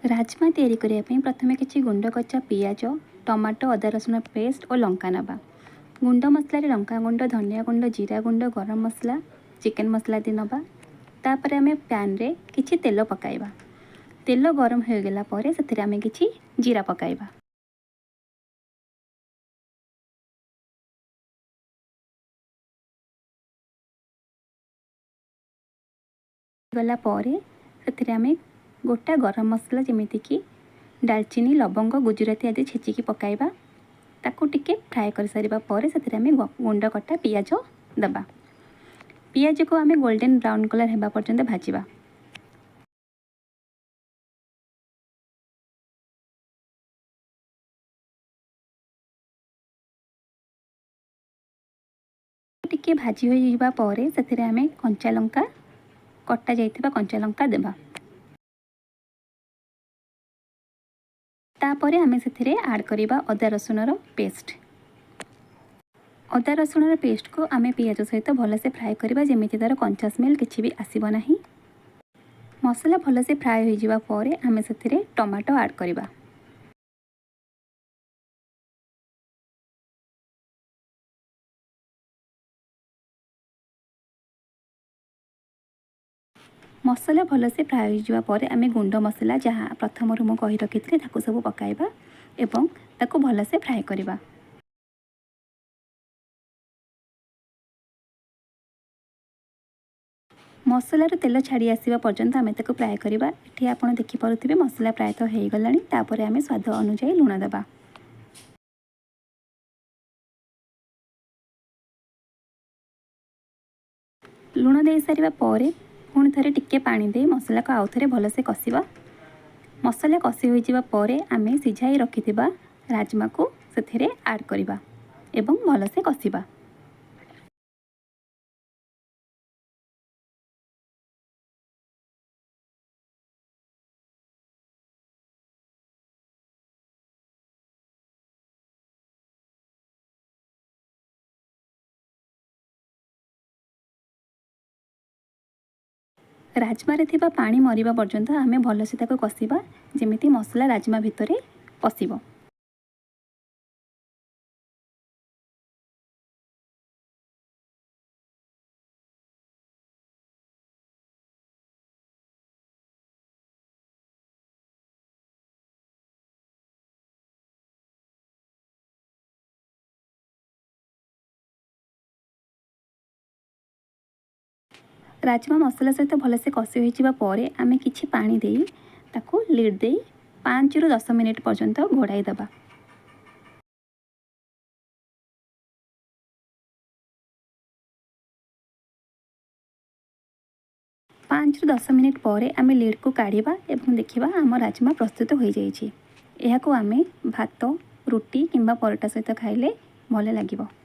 राजमा तैयारी करने प्रथम किसी गुंड कच्चा पियाज टमाटो अदा रसुण पेस्ट और लंका नवा गुंड मसला लंका गुंड धनिया गुंड जीरा गुंड गरम मसला चिकेन मसला दी नवा तापर आम पैन रे किछि तेल पकाइबा तेल गरम हो गला पर से आम किछि जीरा पकाइबा गला पर से आम गोटा गरम मसला जमीती कि डालचीनी लवंग गुजराती आदि छेचिकी पकाइबा ताकू टिके फ्राए कर सारिबा पर से आम गुंड कटा पियाज दबा पियाज को आम गोल्डन ब्राउन कलर हेबा पर्यंत भाजिबा टिके भाजी हो जाइबा पर से आम कंचा लंका कटा जाइथिबा कंचा लंका देबा तापर आम से आड करवा अदा रसुणर पेस्ट अदा रसुणर पेस्ट को आम पियाज सहित भलसे फ्राए करवा जमी तार कंचा स्मेल किसी भी आसब नहीं मसला भलसे फ्राए हो जावा पर आम से टमाटो आड करवा मसला भलसे फ्राए हो जावा पर आम गुंड मसला जहाँ प्रथम मु कही रखी सब पकाइबा एवं ताको भलसे फ्राए करवा मसलार तेल छाड़ी आसवा पर्यंत आम ताको फ्राए करवा ये आपड़ देखिपे मसला प्रायतः हो गलानी तापर आम स्वाद अनुसार लुण देवा लुण दे सारिबा पर पुणी थे टिके पानी दे मसला को आउ थे भलसे कषिबा मसला कषि हो जावा पर आम सिझाई रखिथिबा राजमा को से आड करवा एवं भलसे कषिबा राजमारे थिबा पानी मरिबा पर्यंत आमे भलसे ताको कषिबा जेमिति मसला राजमा भितरे पशिबो। राजमा मसला सहित भलसे कषि होइजिबा परे आमे किछि पानी देई ताको लिड देई 5 रु 10 मिनिट पर्यंत घोड़ाई दबा। पाँच रु 10 मिनिट पर आम लिड को काढ़ा और देखा आम राजमा प्रस्तुत हो जाइए। यह आम भात रुटी किंबा परोटा सहित खाइले भल लगे।